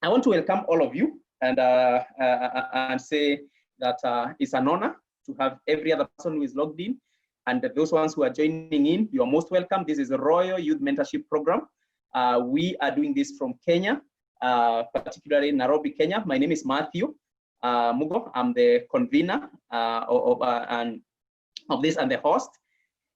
I want to welcome all of you and say that it's an honor to have every other person who is logged in. And those ones who are joining in, you are most welcome. This is a Royal Youth Mentorship Program. We are doing this from Kenya, particularly Nairobi, Kenya. My name is Matthew Mugo. I'm the convener of this and the host.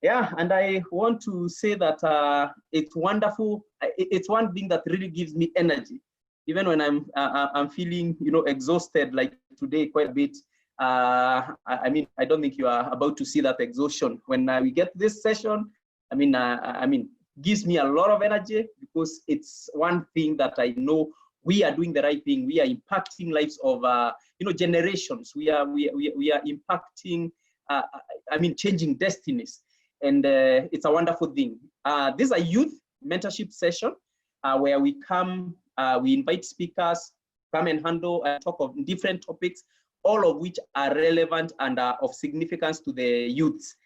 Yeah, and I want to say that it's wonderful. It's one thing that really gives me energy, even when I'm feeling, exhausted like today quite a bit. I mean, I don't think you are about to see that exhaustion when we get this session. I mean, gives me a lot of energy because it's one thing that I know we are doing the right thing. We are impacting lives of generations. We are impacting. I mean, changing destinies. And it's a wonderful thing. This is a youth mentorship session where we come, we invite speakers, come and handle and talk of different topics, all of which are relevant and are of significance to the youths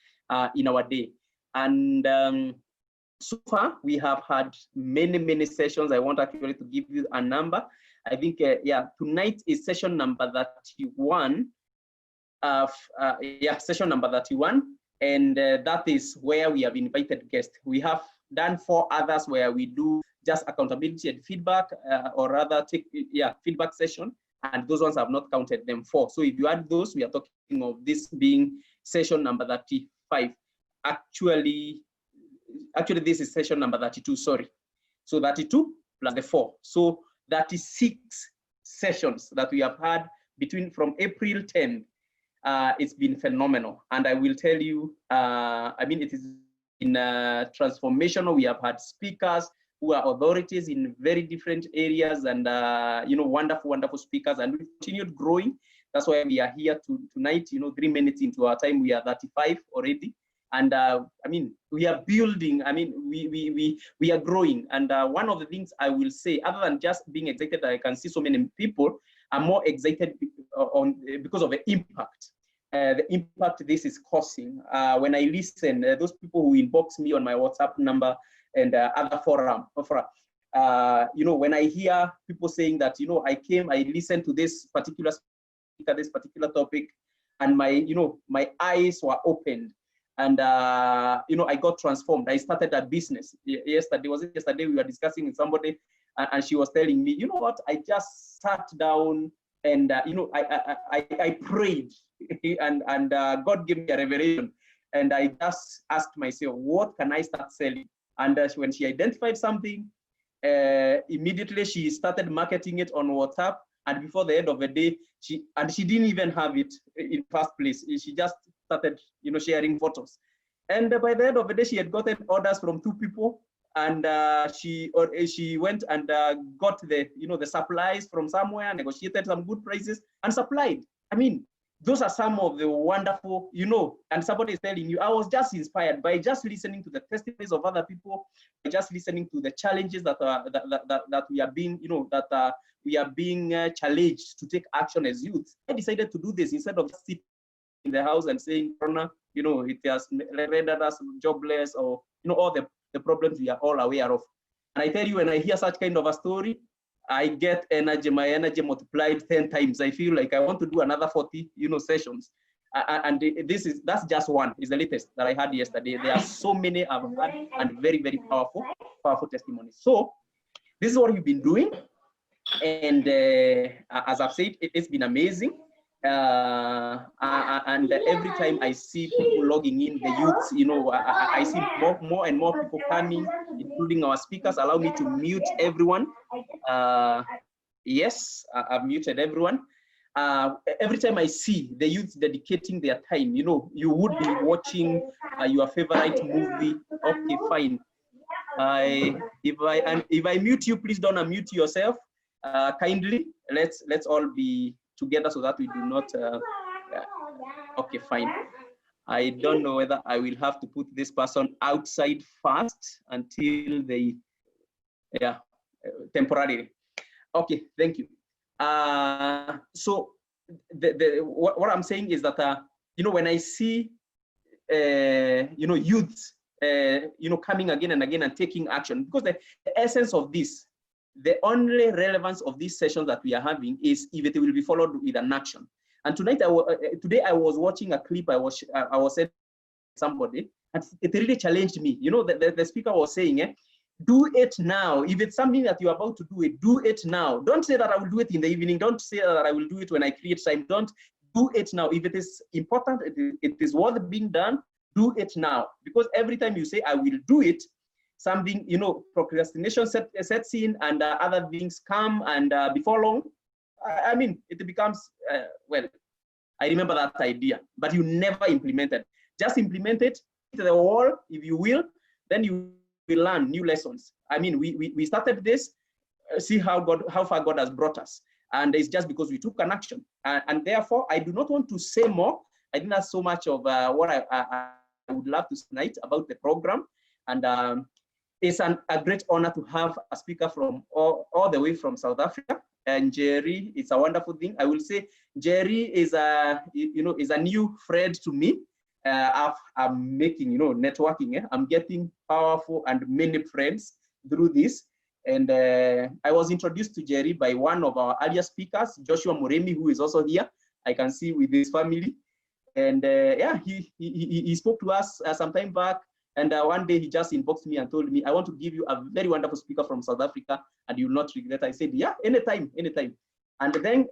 in our day. And so far, we have had many sessions. I want actually to give you a number. I think, tonight is session number 31. Session number 31. And that is where we have invited guests. We have done 4 others where we do just accountability and feedback, or rather feedback session. And those ones have not counted them 4. So if you add those, we are talking of this being session number 35. Actually, this is session number 32, sorry. So 32 plus the 4. So 36 sessions that we have had from April 10th. It's been phenomenal, and I will tell you, I mean, it is in transformational. We have had speakers who are authorities in very different areas, and wonderful speakers, and we continued growing. That's why we are here tonight. 3 minutes into our time, we are 35 already, and I mean, we are building. I mean, we are growing, and one of the things I will say, other than just being excited, I can see so many people are more excited because of the impact. The impact this is causing. When I listen, those people who inbox me on my WhatsApp number and other forum, when I hear people saying that, I listened to this particular speaker, this particular topic, and my eyes were opened, and I got transformed. I started a business. Yesterday we were discussing with somebody, and she was telling me, you know what, I just sat down and I prayed, and God gave me a revelation, and I just asked myself, what can I start selling? And when she identified something, immediately she started marketing it on WhatsApp, and before the end of the day, she didn't even have it in first place. She just started sharing photos, and by the end of the day, she had gotten orders from 2 people. And she went and got the supplies from somewhere, negotiated some good prices, and supplied. I mean, those are some of the wonderful, and somebody is telling you, I was just inspired by just listening to the testimonies of other people, by just listening to the challenges that we are being, we are being challenged to take action as youth. I decided to do this instead of sitting in the house and saying, Corona, it has rendered us jobless, or all the problems we are all aware of. And I tell you, when I hear such kind of a story, I get energy, my energy multiplied 10 times. I feel like I want to do another 40, sessions. And that's just one, is the latest that I had yesterday. There are so many I've had, and very powerful testimonies. So this is what we've been doing. And as I've said, it's been amazing. And every time I see people logging in, the youths, I see more and more people coming, including our speakers. Allow me to mute everyone. Yes, I've muted everyone. Every time I see the youths dedicating their time, you would be watching your favorite movie. Okay, fine. If I mute you, please don't unmute yourself. Kindly, let's all be together so that we do not okay, fine. I don't know whether I will have to put this person outside first until they temporarily. Okay, thank you. So what I'm saying is that when I see youths coming again and again and taking action, because the essence of this, The only relevance of these sessions that we are having is if it will be followed with an action. And tonight, today I was watching a clip. I was saying somebody, and it really challenged me. You know, the speaker was saying, do it now. If it's something that you're about to do it now. Don't say that I will do it in the evening. Don't say that I will do it when I create time. Don't do it now. If it is important, it is worth being done, do it now. Because every time you say, I will do it, something, you know, procrastination sets in, and other things come, and before long, I mean, it becomes, well, I remember that idea, but you never implement it. Just implement it to the wall, if you will, then you will learn new lessons. I mean, we started this, see how far God has brought us. And it's just because we took an action. And therefore, I do not want to say more. I think that's so much of what I would love to say tonight about the program. And it's a great honor to have a speaker from all the way from South Africa. And Njeri, it's a wonderful thing. I will say Njeri is a new friend to me. I'm making, networking. I'm getting powerful and many friends through this. And I was introduced to Njeri by one of our earlier speakers, Joshua Muremi, who is also here. I can see with his family. And yeah, he spoke to us some time back. And one day he just inboxed me and told me, I want to give you a very wonderful speaker from South Africa, and you will not regret. I said, yeah, anytime. And then,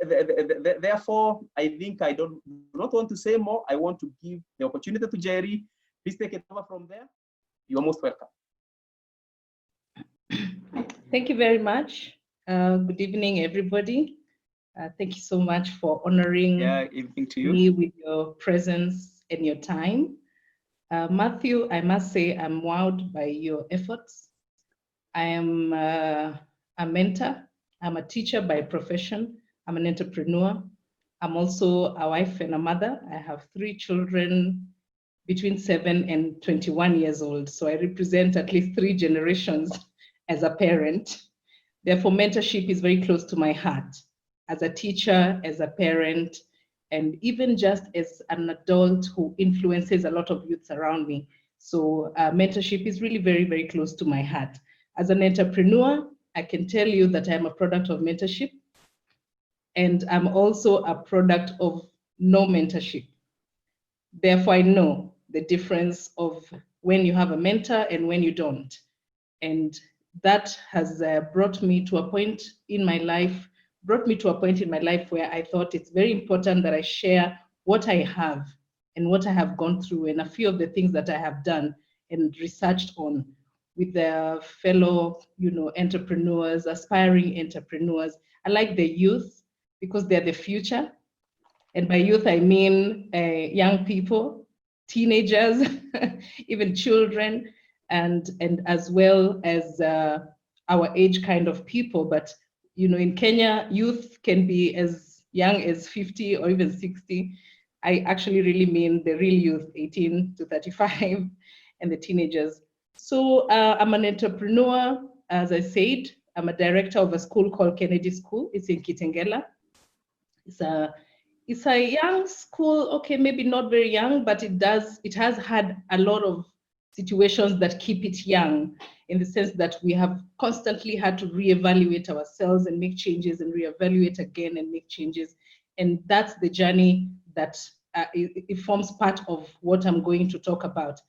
therefore, I think I do not want to say more. I want to give the opportunity to Njeri. Please take it over from there. You're most welcome. Thank you very much. Good evening, everybody. Thank you so much for honoring me with your presence and your time. Matthew, I must say I'm wowed by your efforts. I am a mentor. I'm a teacher by profession. I'm an entrepreneur. I'm also a wife and a mother. I have 3 children between 7 and 21 years old. So I represent at least 3 generations as a parent. Therefore, mentorship is very close to my heart. As a teacher, as a parent, and even just as an adult who influences a lot of youths around me. So mentorship is really very, very close to my heart. As an entrepreneur, I can tell you that I'm a product of mentorship, and I'm also a product of no mentorship. Therefore, I know the difference of when you have a mentor and when you don't. And that has brought me to a point in my life where I thought it's very important that I share what I have and what I have gone through, and a few of the things that I have done and researched on with the fellow, entrepreneurs, aspiring entrepreneurs. I like the youth because they're the future. And by youth, I mean young people, teenagers, even children, and as well as our age kind of people. But in Kenya, youth can be as young as 50 or even 60. I actually really mean the real youth, 18 to 35, and the teenagers. So I'm an entrepreneur, as I said. I'm a director of a school called Kennedy School. It's in Kitengela. It's a young school, okay, maybe not very young, but it has had a lot of situations that keep it young, in the sense that we have constantly had to reevaluate ourselves and make changes and reevaluate again and make changes. And that's the journey that it forms part of what I'm going to talk about.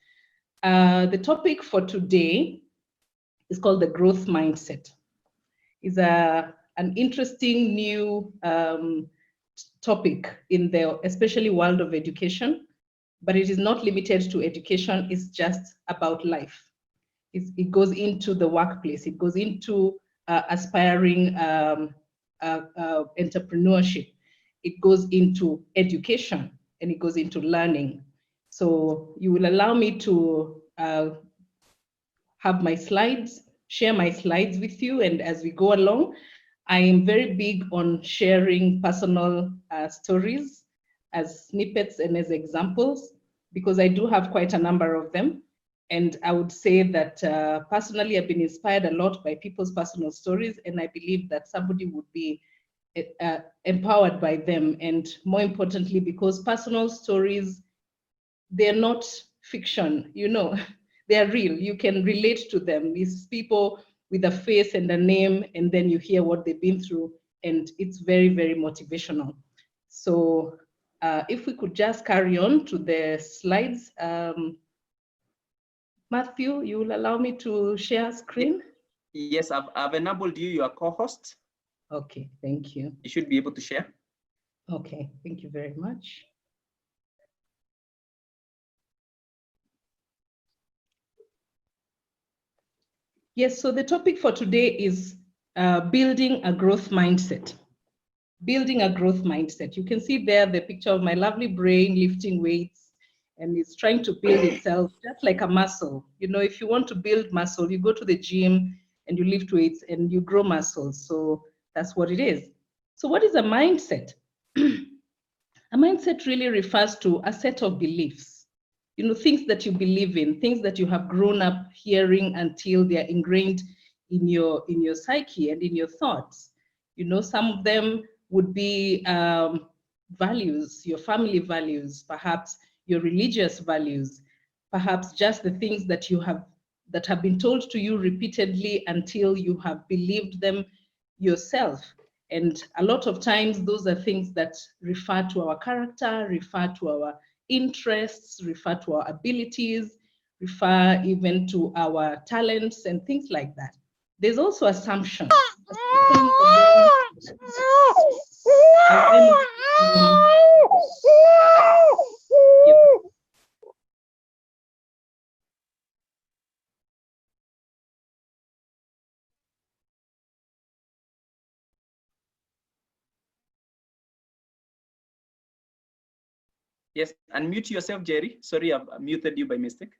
The topic for today is called the growth mindset. It's an interesting new topic in the especially world of education, but it is not limited to education. It's just about life. It goes into the workplace. It goes into aspiring entrepreneurship. It goes into education, and it goes into learning. So you will allow me to have my slides, share my slides with you, and as we go along, I am very big on sharing personal stories as snippets and as examples, because I do have quite a number of them. And I would say that personally, I've been inspired a lot by people's personal stories, and I believe that somebody would be empowered by them. And more importantly, because personal stories, they're not fiction, they're real. You can relate to them. These people with a face and a name, and then you hear what they've been through, and it's very, very motivational. So if we could just carry on to the slides. Matthew, you will allow me to share screen? Yes, I've enabled you, your co-host. Okay, thank you. You should be able to share. Okay, thank you very much. Yes, so the topic for today is building a growth mindset. Building a growth mindset. You can see there the picture of my lovely brain lifting weights, and it's trying to build itself just like a muscle. You know, if you want to build muscle, you go to the gym and you lift weights and you grow muscles. So that's what it is. So what is a mindset? A mindset really refers to a set of beliefs, you know, things that you believe in, things that you have grown up hearing until they are ingrained in your psyche and in your thoughts. You know, some of them would be values, your family values, perhaps your religious values, perhaps just the things that you have that have been told to you repeatedly until you have believed them yourself. And a lot of times those are things that refer to our character, refer to our interests, refer to our abilities, refer even to our talents and things like that. There's also assumptions. Yes, unmute yourself, Jerry. Sorry, I've muted you by mistake.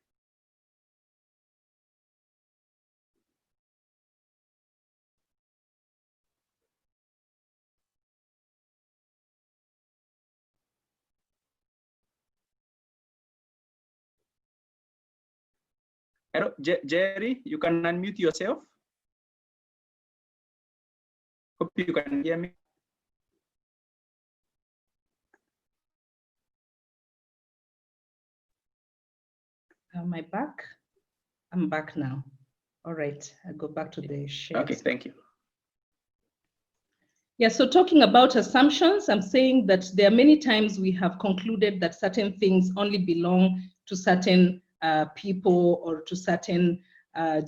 Hello, Jerry, you can unmute yourself. Hope you can hear me. Am I back? I'm back now. All right, I go back to the share. Okay, thank you. Yeah, so talking about assumptions, I'm saying that there are many times we have concluded that certain things only belong to certain people or to certain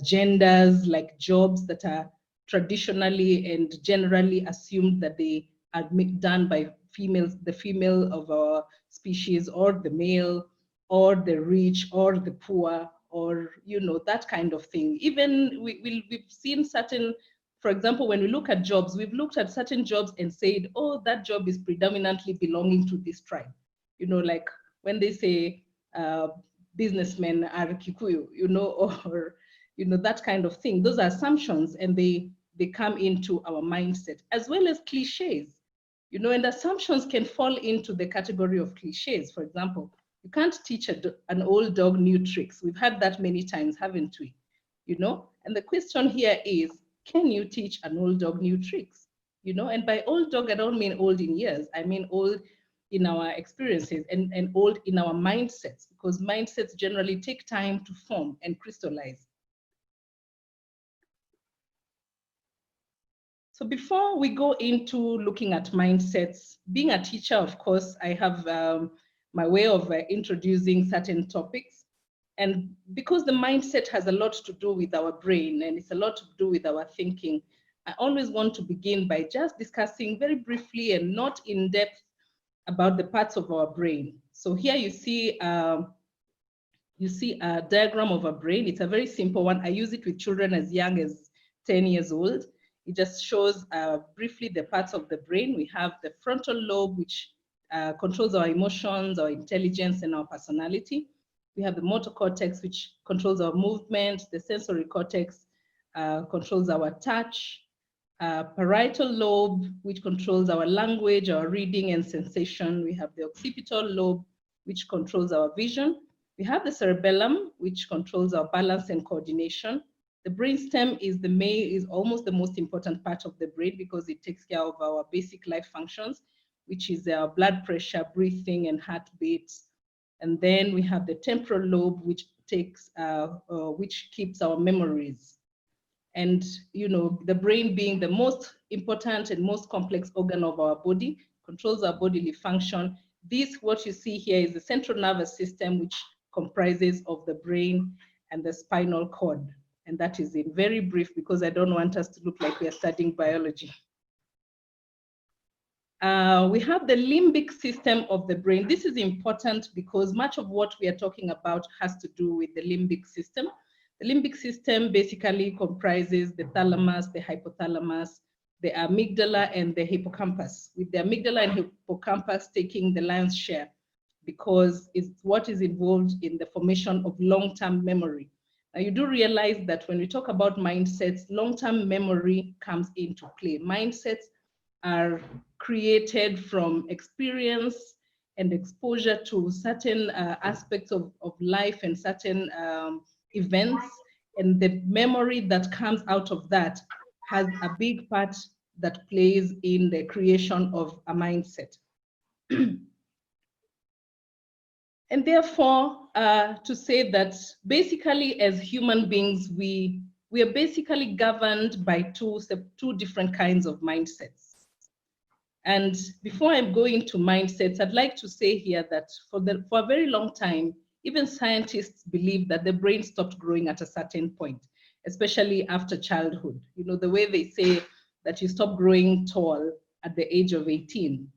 genders, like jobs that are traditionally and generally assumed that they are done by females, the female of our species, or the male, or the rich, or the poor, or, you know, that kind of thing. Even we've seen certain, for example, when we look at jobs, we've looked at certain jobs and said, oh, that job is predominantly belonging to this tribe. You know, like when they say businessmen are Kikuyu, you know, or, you know, that kind of thing. Those are assumptions, and they come into our mindset, as well as cliches. You know, and assumptions can fall into the category of cliches. For example, you can't teach an old dog new tricks. We've had that many times, haven't we? You know, and the question here is, can you teach an old dog new tricks? You know, and by old dog, I don't mean old in years. I mean old in our experiences and old in our mindsets, because mindsets generally take time to form and crystallize. So before we go into looking at mindsets, being a teacher, of course, I have my way of introducing certain topics. And because the mindset has a lot to do with our brain and it's a lot to do with our thinking, I always want to begin by just discussing very briefly and not in depth about the parts of our brain. So here you see a diagram of a brain. It's a very simple one. I use it with children as young as 10 years old. It just shows briefly the parts of the brain. We have the frontal lobe, which controls our emotions, our intelligence, and our personality. We have the motor cortex, which controls our movement. The sensory cortex controls our touch. Parietal lobe, which controls our language, our reading and sensation. We have the occipital lobe, which controls our vision. We have the cerebellum, which controls our balance and coordination. The brainstem is almost the most important part of the brain because it takes care of our basic life functions, which is our blood pressure, breathing, and heartbeats. And then we have the temporal lobe, which keeps our memories. And, the brain being the most important and most complex organ of our body, controls our bodily function. This, what you see here, is the central nervous system, which comprises of the brain and the spinal cord. And that is in very brief, because I don't want us to look like we are studying biology. We have the limbic system of the brain. This is important because much of what we are talking about has to do with the limbic system. The limbic system basically comprises the thalamus, the hypothalamus, the amygdala, and the hippocampus, with the amygdala and hippocampus taking the lion's share, because it's what is involved in the formation of long-term memory. Now, you do realize that when we talk about mindsets, long-term memory comes into play. Mindsets are created from experience and exposure to certain aspects of life and certain events, and the memory that comes out of that has a big part that plays in the creation of a mindset. And therefore, to say that basically as human beings, we are basically governed by two different kinds of mindsets. And before I'm going to mindsets, I'd like to say here that for a very long time, even scientists believe that the brain stopped growing at a certain point, especially after childhood. The way they say that you stop growing tall at the age of 18.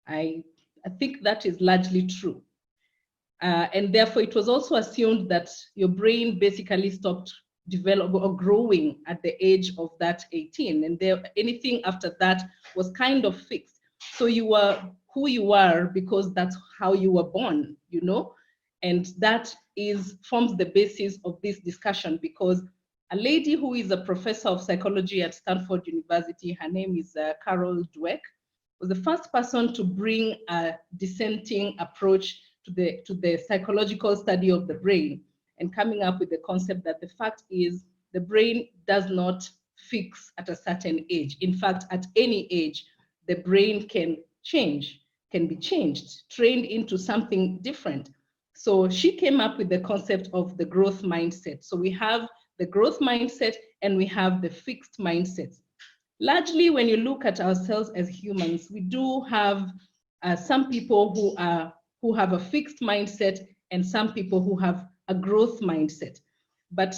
I think that is largely true. And therefore, it was also assumed that your brain basically stopped developing or growing at the age of that 18. And anything after that was kind of fixed. So you were who you are because that's how you were born, And that forms the basis of this discussion, because a lady who is a professor of psychology at Stanford University, her name is Carol Dweck, was the first person to bring a dissenting approach to the psychological study of the brain, and coming up with the concept that the fact is the brain does not fix at a certain age. In fact, at any age, the brain can be changed, trained into something different. So she came up with the concept of the growth mindset. So we have the growth mindset and we have the fixed mindset. Largely, when you look at ourselves as humans, we do have some people who have a fixed mindset and some people who have a growth mindset. But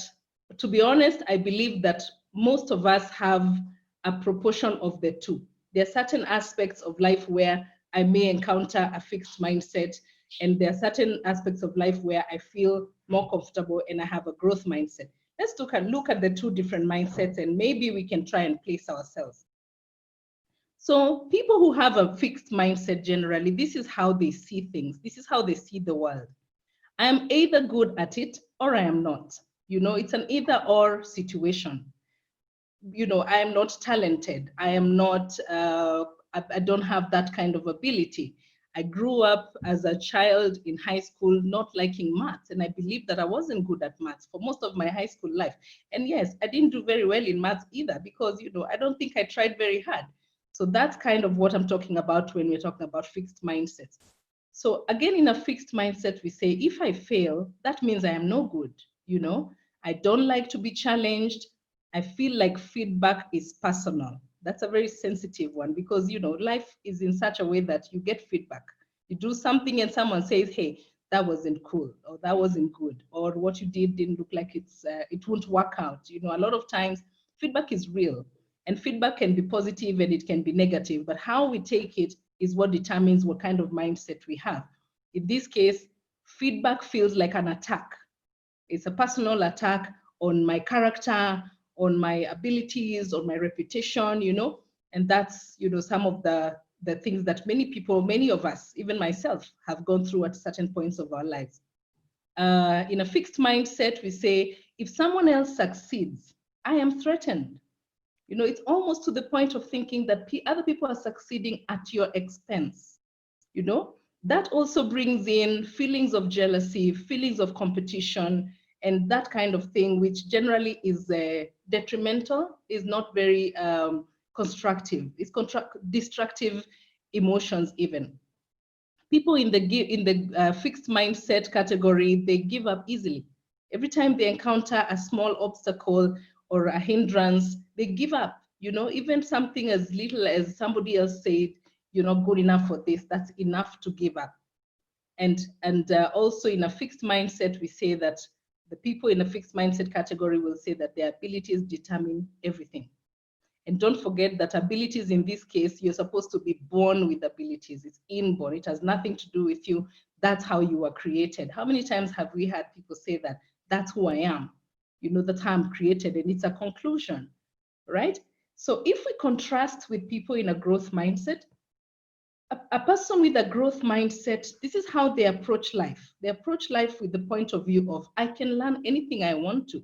to be honest, I believe that most of us have a proportion of the two. There are certain aspects of life where I may encounter a fixed mindset, and there are certain aspects of life where I feel more comfortable and I have a growth mindset. Let's look at the two different mindsets, and maybe we can try and place ourselves. So people who have a fixed mindset, generally, this is how they see things. This is how they see the world. I am either good at it or I am not. It's an either or situation. I am not talented. I am not, I don't have that kind of ability. I grew up as a child in high school not liking maths, and I believe that I wasn't good at maths for most of my high school life. And yes, I didn't do very well in maths either, because I don't think I tried very hard. So that's kind of what I'm talking about when we're talking about fixed mindsets. So again, in a fixed mindset, we say, if I fail, that means I am no good. I don't like to be challenged. I feel like feedback is personal. That's a very sensitive one, because life is in such a way that you get feedback. You do something and someone says, hey, that wasn't cool, or that wasn't good, or what you did didn't look like it won't work out. A lot of times feedback is real, and feedback can be positive and it can be negative, but how we take it is what determines what kind of mindset we have. In this case, feedback feels like an attack. It's a personal attack on my character, on my abilities, on my reputation, and that's, some of the things that many of us, even myself, have gone through at certain points of our lives. In a fixed mindset, we say, if someone else succeeds, I am threatened. It's almost to the point of thinking that other people are succeeding at your expense. That also brings in feelings of jealousy, feelings of competition, and that kind of thing, which generally is detrimental, is not very constructive. It's destructive emotions even. People in the fixed mindset category, they give up easily. Every time they encounter a small obstacle or a hindrance, they give up. Even something as little as somebody else said, you're not good enough for this, that's enough to give up. And also in a fixed mindset, we say that the people in a fixed mindset category will say that their abilities determine everything. And don't forget that abilities in this case, you're supposed to be born with abilities. It's inborn. It has nothing to do with you. That's how you were created. How many times have we had people say that? That's who I am. That's how I'm created. And it's a conclusion, right? So if we contrast with people in a growth mindset, a person with a growth mindset, this is how they approach life. They approach life with the point of view of, I can learn anything I want to.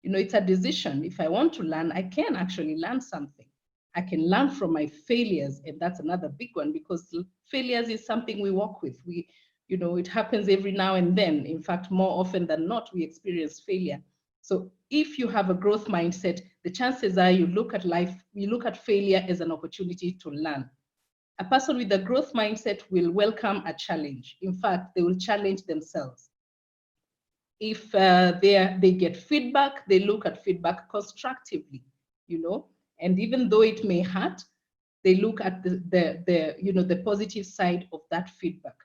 It's a decision. If I want to learn, I can actually learn something. I can learn from my failures. And that's another big one, because failures is something we work with. It happens every now and then. In fact, more often than not, we experience failure. So if you have a growth mindset, the chances are you look at life, you look at failure as an opportunity to learn. A person with a growth mindset will welcome a challenge. In fact, they will challenge themselves. If they get feedback, they look at feedback constructively, and even though it may hurt, they look at the positive side of that feedback.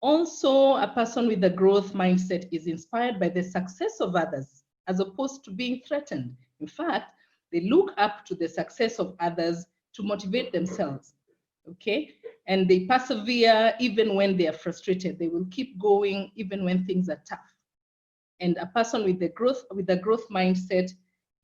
Also, a person with a growth mindset is inspired by the success of others as opposed to being threatened. In fact, they look up to the success of others to motivate themselves. Okay, and they persevere even when they are frustrated. They will keep going even when things are tough. And a person with a growth mindset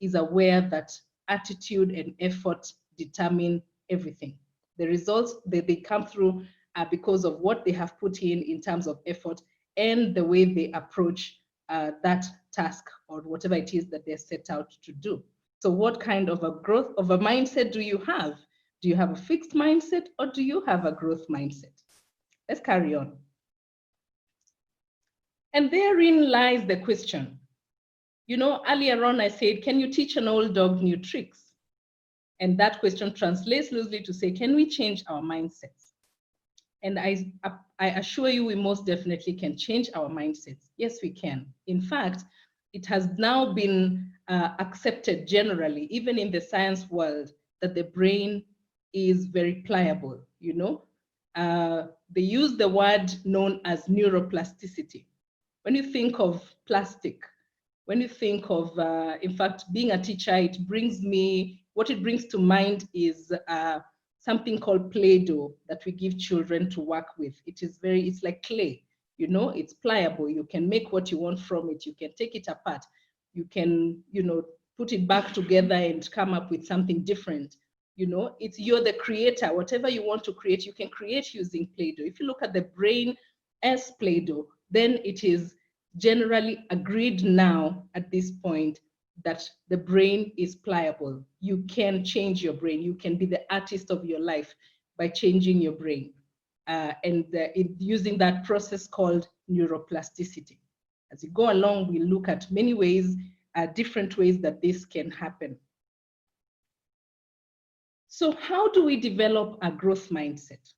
is aware that attitude and effort determine everything. The results that they come through are because of what they have put in terms of effort and the way they approach that task or whatever it is that they're set out to do. So what kind of a mindset do you have? Do you have a fixed mindset or do you have a growth mindset? Let's carry on. And therein lies the question. Earlier on I said, can you teach an old dog new tricks? And that question translates loosely to say, can we change our mindsets? And I assure you, we most definitely can change our mindsets. Yes, we can. In fact, it has now been accepted generally, even in the science world, that the brain is very pliable. They use the word known as neuroplasticity. When you think of plastic, when you think of, in fact, being a teacher, what it brings to mind is something called Play-Doh that we give children to work with. It's like clay, it's pliable. You can make what you want from it. You can take it apart. You can, put it back together and come up with something different. You're the creator. Whatever you want to create, you can create using Play-Doh. If you look at the brain as Play-Doh, then it is generally agreed now at this point that the brain is pliable. You can change your brain. You can be the artist of your life by changing your brain using that process called neuroplasticity. As you go along, we look at many ways, different ways that this can happen. So how do we develop a growth mindset?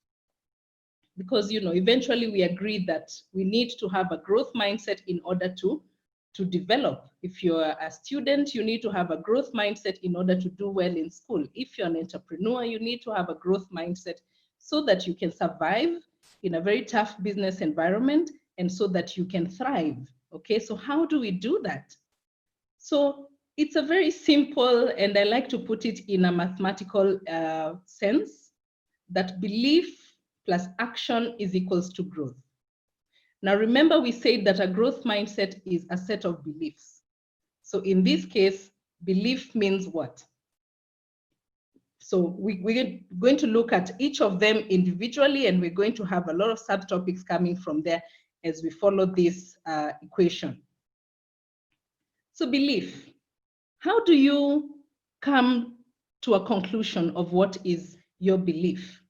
Because, eventually we agreed that we need to have a growth mindset in order to develop. If you're a student, you need to have a growth mindset in order to do well in school. If you're an entrepreneur, you need to have a growth mindset so that you can survive in a very tough business environment and so that you can thrive. Okay, so how do we do that? So it's a very simple, and I like to put it in a mathematical sense, that belief plus action is equals to growth. Now, remember, we said that a growth mindset is a set of beliefs. So in this case, belief means what? So we're going to look at each of them individually, and we're going to have a lot of subtopics coming from there as we follow this equation. So belief, how do you come to a conclusion of what is your belief?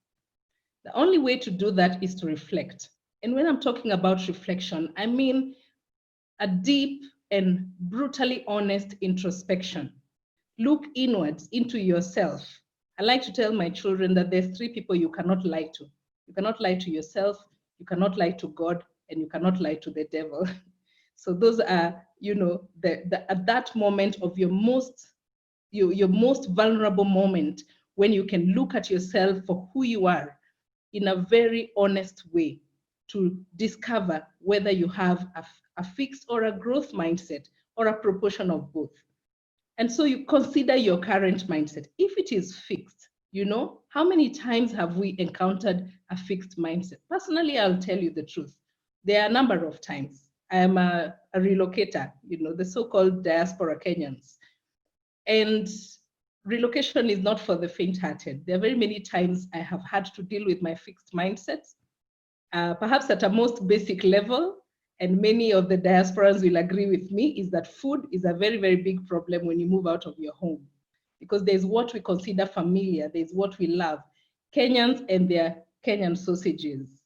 The only way to do that is to reflect. And when I'm talking about reflection, I mean a deep and brutally honest introspection. Look inwards into yourself. I like to tell my children that there's 3 people you cannot lie to. You cannot lie to yourself, you cannot lie to God, and you cannot lie to the devil. So those are, at that moment of your most your most vulnerable moment, when you can look at yourself for who you are in a very honest way to discover whether you have a fixed or a growth mindset or a proportion of both. And so you consider your current mindset. If it is fixed, how many times have we encountered a fixed mindset? Personally, I'll tell you the truth. There are a number of times. I am a relocator, the so-called diaspora Kenyans. And relocation is not for the faint-hearted. There are very many times I have had to deal with my fixed mindsets, perhaps at a most basic level. And many of the diasporans will agree with me, is that food is a very, very big problem when you move out of your home, because there's what we consider familiar, there's what we love. Kenyans and their Kenyan sausages.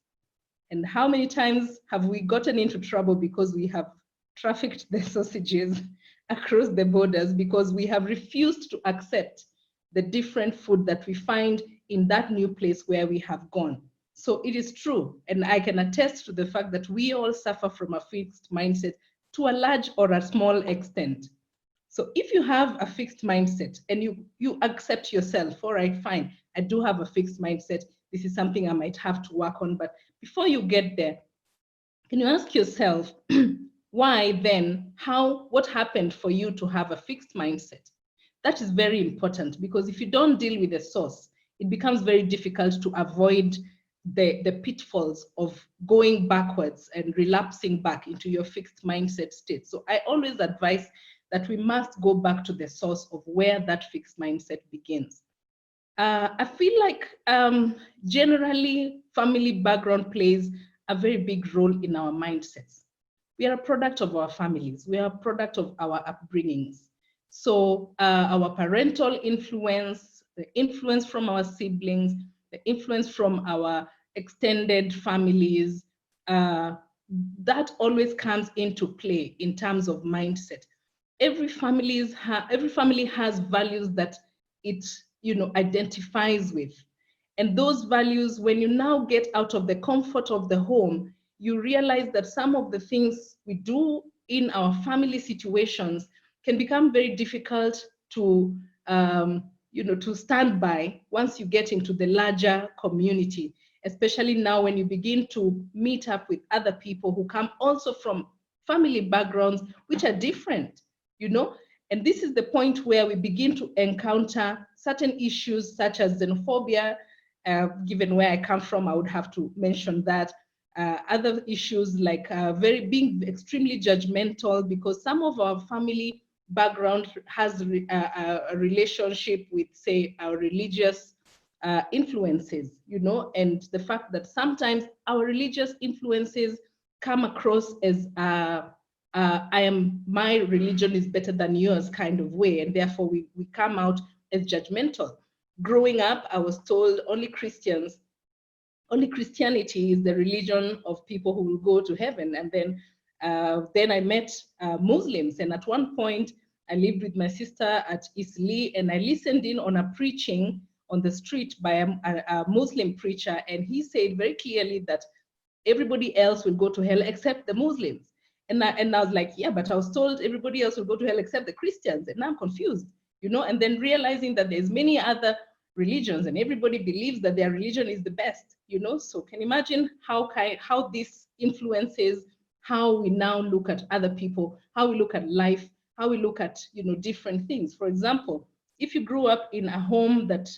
And how many times have we gotten into trouble because we have trafficked the sausages across the borders because we have refused to accept the different food that we find in that new place where we have gone. So it is true, and I can attest to the fact that we all suffer from a fixed mindset to a large or a small extent. So if you have a fixed mindset and you accept yourself, all right, fine, I do have a fixed mindset, this is something I might have to work on, but before you get there, can you ask yourself, why then, what happened for you to have a fixed mindset? That is very important, because if you don't deal with the source, it becomes very difficult to avoid the pitfalls of going backwards and relapsing back into your fixed mindset state. So I always advise that we must go back to the source of where that fixed mindset begins. I feel like generally family background plays a very big role in our mindsets. We are a product of our families. We are a product of our upbringings. So our parental influence, the influence from our siblings, the influence from our extended families, that always comes into play in terms of mindset. Every family has values that it identifies with. And those values, when you now get out of the comfort of the home, you realize that some of the things we do in our family situations can become very difficult to stand by once you get into the larger community, especially now when you begin to meet up with other people who come also from family backgrounds which are different, And this is the point where we begin to encounter certain issues such as xenophobia. Given where I come from, I would have to mention that. Other issues like being extremely judgmental, because some of our family background has a relationship with, say, our religious influences, and the fact that sometimes our religious influences come across as my religion is better than yours kind of way, and therefore we come out as judgmental. Growing up, I was told only Christianity is the religion of people who will go to heaven. And then I met Muslims, and at one point I lived with my sister at Isli, and I listened in on a preaching on the street by a Muslim preacher, and he said very clearly that everybody else will go to hell except the Muslims. And I was like, yeah, but I was told everybody else will go to hell except the Christians, and now I'm confused, and then realizing that there's many other religions and everybody believes that their religion is the best, So can you imagine how this influences how we now look at other people, how we look at life, how we look at, different things. For example, if you grew up in a home that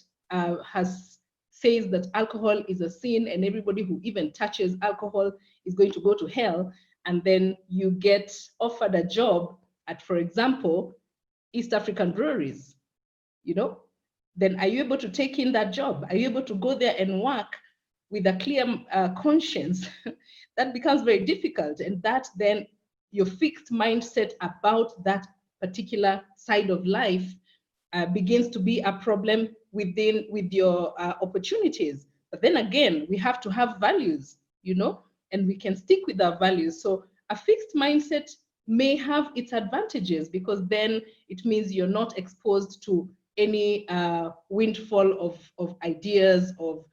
says that alcohol is a sin and everybody who even touches alcohol is going to go to hell, and then you get offered a job at, for example, East African breweries, then are you able to take in that job? Are you able to go there and work with a clear conscience? That becomes very difficult. And that then your fixed mindset about that particular side of life begins to be a problem with your opportunities. But then again, we have to have values, and we can stick with our values. So a fixed mindset may have its advantages, because then it means you're not exposed to any windfall of ideas, of